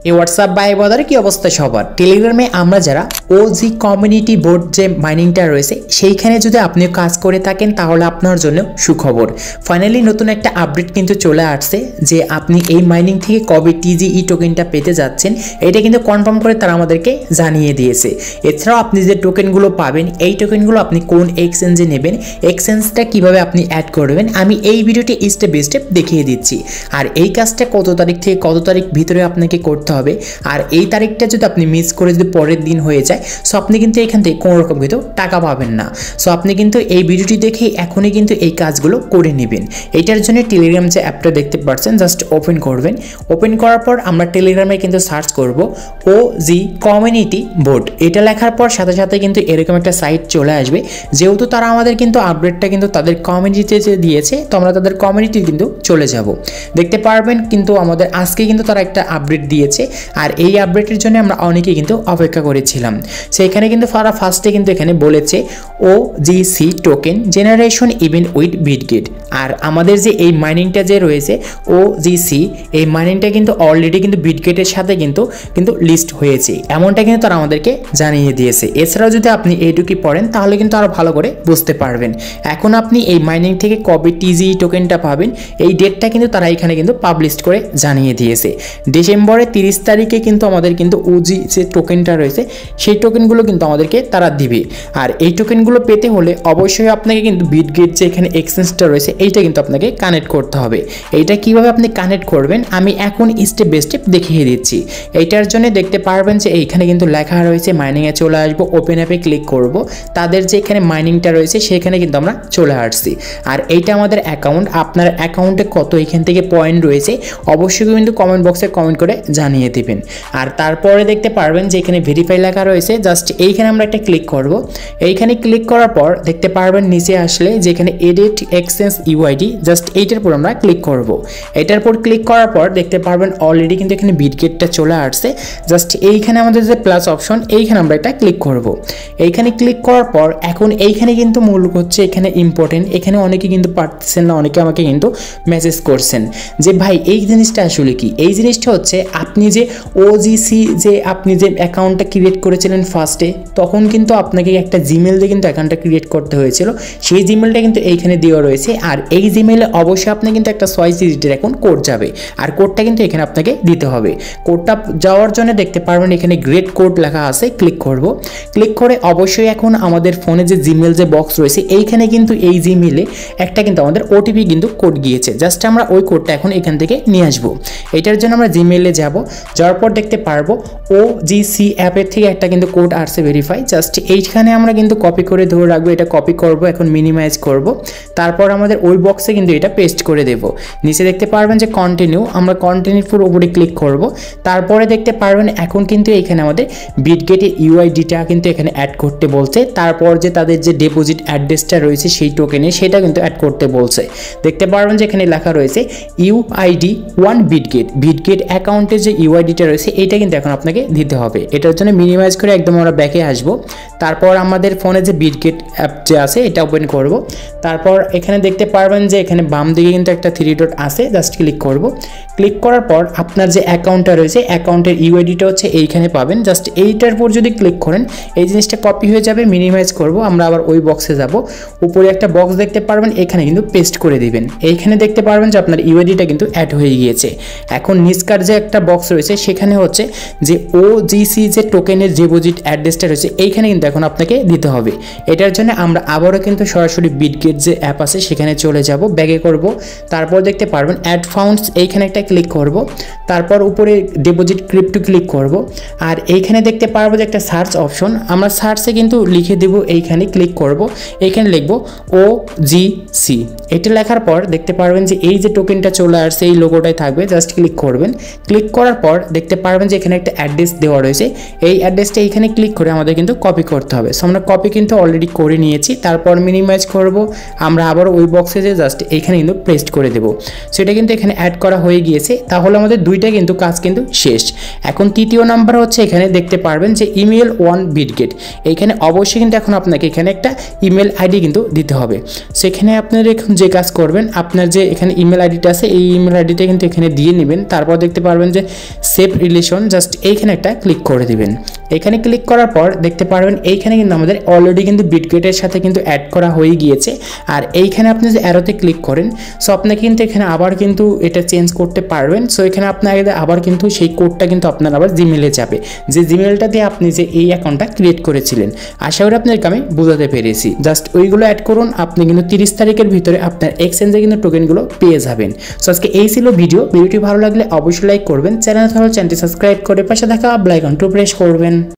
এই হোয়াটসঅ্যাপ ভাই বোনেরা কি অবস্থা সবার? টেলিগ্রামে আমরা যারা ওজি কমিউনিটি বোর্ড যে মাইনিংটা রয়েছে সেইখানে যদি আপনিও কাজ করে থাকেন তাহলে আপনার জন্য সুখবর। ফাইনালি নতুন একটা আপডেট কিন্তু চলে আসছে যে আপনি এই মাইনিং থেকে কবে টিজিই টোকেনটা পেতে যাচ্ছেন এটা কিন্তু কনফার্ম করে তারা আমাদেরকে জানিয়ে দিয়েছে। এছাড়াও আপনি যে টোকেনগুলো পাবেন এই টোকেনগুলো আপনি কোন এক্সচেঞ্জে নেবেন, এক্সচেঞ্জটা কিভাবে আপনি অ্যাড করবেন আমি এই ভিডিওটি স্টেপ বাই স্টেপ দেখিয়ে দিচ্ছি। আর এই কাজটা কত তারিখ থেকে কত তারিখ ভিতরে আপনাকে করতে হবে, আর এই তারিখটা যদি আপনি মিস করে যদি পরের দিন হয়ে যায় সো আপনি কিন্তু এখান থেকে কোনো রকম কিন্তু টাকা পাবেন না। সো আপনি কিন্তু এই ভিডিওটি দেখে এখনই কিন্তু এই কাজগুলো করে নেবেন। এইটার জন্য টেলিগ্রাম যে অ্যাপটা দেখতে পাচ্ছেন জাস্ট ওপেন করবেন। ওপেন করার পর আমরা টেলিগ্রামে কিন্তু সার্চ করব ওজি কমিউনিটি বোর্ড। এটা লেখার পর সাথে সাথে কিন্তু এরকম একটা সাইট চলে আসবে। যেহেতু তারা আমাদের কিন্তু আপডেটটা কিন্তু তাদের কমিউনিটিতে যে দিয়েছে তো আমরা তাদের কমিউনিটি কিন্তু চলে যাব। দেখতে পারবেন কিন্তু আমাদের আজকে কিন্তু তারা একটা আপডেট দিয়েছে, আর এই আপডেটের জন্য আমরা অনেকেই কিন্তু অপেক্ষা করেছিলাম। সেখানে কিন্তু তারা ফার্স্টে কিন্তু এখানে বলেছে OGC token generation event with Bitget. আর আমাদের যে এই মাইনিংটা যে রয়েছে ওজিসি, এই মাইনিংটা কিন্তু অলরেডি কিন্তু বিটগেটের সাথে কিন্তু লিস্ট হয়েছে, এমনটা কিন্তু তারা আমাদেরকে জানিয়ে দিয়েছে। এছাড়াও যদি আপনি এইটুকু পড়েন তাহলে কিন্তু আরও ভালো করে বুঝতে পারবেন। এখন আপনি এই মাইনিং থেকে কবে টিজিই টোকেনটা পাবেন এই ডেটটা কিন্তু তারা এখানে কিন্তু পাবলিশ করে জানিয়ে দিয়েছে। ডিসেম্বরের 30 তারিখে কিন্তু আমাদের কিন্তু ওজি যে টোকেনটা রয়েছে সেই টোকেনগুলো কিন্তু আমাদেরকে তারা দিবে। আর এই টোকেনগুলো পেতে হলে অবশ্যই আপনাকে কিন্তু বিটগেট যে এখানে এক্সচেঞ্জটা রয়েছে এইটা কিন্তু আপনাকে কানেক্ট করতে হবে। এইটা কিভাবে আপনি কানেক্ট করবেন আমি এখন স্টেপ বাই স্টেপ দেখিয়ে দিচ্ছি। এইটার জন্য দেখতে পারবেন যে এইখানে কিন্তু লেখা রয়েছে মাইনিংয়ে চলে আসবো, ওপেন অ্যাপে ক্লিক করব। তাদের যে এখানে মাইনিংটা রয়েছে সেখানে কিন্তু আমরা চলে আসছি। আর এইটা আমাদের অ্যাকাউন্ট, আপনার অ্যাকাউন্টে কত এখান থেকে পয়েন্ট রয়েছে অবশ্যই কিন্তু কমেন্ট বক্সে কমেন্ট করে জানিয়ে দিবেন। আর তারপরে দেখতে পারবেন যে এখানে ভেরিফাই লেখা রয়েছে, জাস্ট এইখানে আমরা একটা ক্লিক করব। এইখানে ক্লিক করার পর দেখতে পারবেন নিচে আসলে যেখানে এডিট এক্সচেঞ্জ ইউআইডি জাস্ট এইটার পর আমরা ক্লিক করব। এটার পর ক্লিক করার পর দেখতে পারবেন অলরেডি কিন্তু এখানে বিটগেটটা চলে আসছে। জাস্ট এইখানে আমাদের যে প্লাস অপশন এইখানে আমরা একটা ক্লিক করব। এইখানে ক্লিক করার পর এখন এইখানে কিন্তু মূল হচ্ছে এখানে ইম্পর্টেন্ট, এখানে অনেকে কিন্তু পারতেছেন না, অনেকে আমাকে কিন্তু মেসেজ করছেন যে ভাই এই জিনিসটা আসলে কি। এই জিনিসটা হচ্ছে আপনি যে ওজিসি যে আপনি যে অ্যাকাউন্টটা ক্রিয়েট করেছিলেন ফার্স্টে তখন কিন্তু আপনাকে একটা জিমেল দিয়ে কিন্তু অ্যাকাউন্টটা ক্রিয়েট করতে হয়েছিল, সেই জিমেলটা কিন্তু এইখানে দেওয়া রয়েছে। আর এই জিমেলে অবশ্যই আপনি কিন্তু একটা 6 ডিজিটের এখন কোড যাবে, আর কোডটা কিন্তু এখানে আপনাকে দিতে হবে। কোডটা যাওয়ার জন্য দেখতে পারবেন এখানে গ্রেট কোড লেখা আছে, ক্লিক করব। ক্লিক করে অবশ্যই এখন আমাদের ফোনে যে জিমেল যে বক্স রয়েছে এইখানে কিন্তু এই জিমেলে একটা কিন্তু আমাদের ওটিপি কিন্তু কোড গিয়েছে, জাস্ট আমরা ওই কোডটা এখন এখান থেকে নিয়ে আসবো। এটার জন্য আমরা জিমেলে যাব, যাওয়ার পর দেখতে পারবো ওজিসি অ্যাপের থেকে একটা কিন্তু কোড আসছে ভেরিফাই, জাস্ট এইখানে আমরা কিন্তু কপি করে ধরে রাখবো। এটা কপি করব, এখন মিনিমাইজ করব, তারপর আমাদের ওই বক্সে কিন্তু এটা পেস্ট করে দেব। নিচে দেখতে পারবেন যে কন্টিনিউ, আমরা কন্টিনিউর উপরে ক্লিক করব। তারপরে দেখতে পারবেন এখন কিন্তু এখানে আমাদের বিটগেটের ইউআইডিটা কিন্তু এখানে অ্যাড করতে বলছে। তারপর যে তাদের যে ডিপোজিট অ্যাড্রেসটা রয়েছে সেই টোকেনে সেটা কিন্তু অ্যাড করতে বলছে। দেখতে পারবেন যে এখানে লেখা রয়েছে ইউআইডি 1 বিটগেট। বিটগেট অ্যাকাউন্টের যে ইউআইডিটা রয়েছে এইটা কিন্তু এখন আপনাকে দিতে হবে। এটার জন্য মিনিমাইজ করে একদম আমরা ব্যাকে আসব। তারপর আমাদের ফোনে যে বিটগেট অ্যাপ যে আছে এটা ওপেন করব। তারপর এখানে দেখতে পারবেন যে এখানে বাম দিকে কিন্তু একটা 3 ডট আছে, জাস্ট ক্লিক করব। ক্লিক করার পর আপনার যে অ্যাকাউন্টটা রয়েছে অ্যাকাউন্টের ইউআইডিটা হচ্ছে এইখানে পাবেন, জাস্ট এইটার পর যদি ক্লিক করেন এই জিনিসটা কপি হয়ে যাবে। মিনিমাইজ করব, আমরা আবার ওই বক্সে যাব। উপরে একটা বক্স দেখতে পারবেন এখানে কিন্তু পেস্ট করে দিবেন। এইখানে দেখতে পারবেন যে আপনার ইউআইডিটা কিন্তু অ্যাড হয়ে গিয়েছে। এখন নিচকার যে একটা বক্স রয়েছে সেখানে হচ্ছে যে ওজিসি যে টোকেনের ডিপোজিট অ্যাড্রেসটা রয়েছে এইখানে কিন্তু এখন আপনাকে দিতে হবে। এটার জন্য আমরা আবারও কিন্তু সরাসরি বিটগেট যে অ্যাপ আছে সেখানে চলে যাব, ব্যাকে করব। তারপর দেখতে পারবেন অ্যাড ফাউন্ডস এইখানে একটা ক্লিক করব। তারপর উপরে ডিপোজিট ক্রিপ্টো ক্লিক করব। আর এইখানে দেখতে পারবো যে একটা সার্চ অপশন, আমরা সার্চে কিন্তু লিখে দেব, এইখানে ক্লিক করব। এইখানে লিখব ওজিসি। এটা লেখার পর দেখতে পারবেন যে এই যে টোকেনটা চলে আসছে এই লোগোটাই থাকবে, জাস্ট ক্লিক করবেন। ক্লিক করার পর দেখতে পারবেন যে এখানে একটা অ্যাড্রেস দেওয়া রয়েছে, এই অ্যাড্রেসটা এইখানে ক্লিক করে আমাদের কিন্তু কপি করতে হবে। সো আমরা কপি কিন্তু অলরেডি করে নিয়েছি। তারপর মিনিমাইজ করব, আমরা আবার ওই বক্সে যে জাস্ট এইখানে কিন্তু পেস্ট করে দেব। সো এটা কিন্তু এখানে অ্যাড করা হয়ে গিয়েছে। তাহলে আমাদের দুইটা কিন্তু কাজ কিন্তু শেষ। এখন তৃতীয় নাম্বার হচ্ছে এখানে দেখতে পারবেন যে ইমেল 1 বিটগেট। এইখানে অবশ্যই কিন্তু এখন আপনাকে এখানে একটা ইমেল আইডি কিন্তু দিতে হবে। সেখানে আপনার এখন যে কাজ করবেন, আপনার যে এখানে ইমেল আইডিটা আছে এই ইমেল আইডিটা কিন্তু এখানে দিয়ে নেবেন। তারপর দেখতে পারবেন যে সেভ রিলেশন, জাস্ট এইখানে একটা ক্লিক করে দিবেন। এখানে ক্লিক করার পর দেখতে পারবেন এইখানে কিন্তু আমাদের অলরেডি কিন্তু বিটগেটের সাথে কিন্তু অ্যাড করা হয়ে গিয়েছে। আর এইখানে আপনি যে অ্যারোতে ক্লিক করেন, সো আপনাকে কিন্তু এখানে আবার কিন্তু এটা চেঞ্জ করতে পারবেন। সো এখানে আপনাকে আবার কিন্তু সেই কোডটা কিন্তু আপনার আবার জিমেলে যাবে, যে জিমেলটা দিয়ে আপনি যে এই অ্যাকাউন্টটা ক্রিয়েট করেছিলেন। আশা করি আপনাদেরকে আমি বোঝাতে পেরেছি। জাস্ট ওইগুলো অ্যাড করুন, আপনি কিন্তু 30 তারিখের ভিতরে আপনার এক্সচেঞ্জে কিন্তু টোকেনগুলো পেয়ে যাবেন। সো আজকে এই ছিল ভিডিওটি ভালো লাগলে অবশ্যই লাইক করবেন, চ্যানেল সাবস্ক্রাইব করে পাশে থাকা বেল আইকনটি প্রেস করবেন।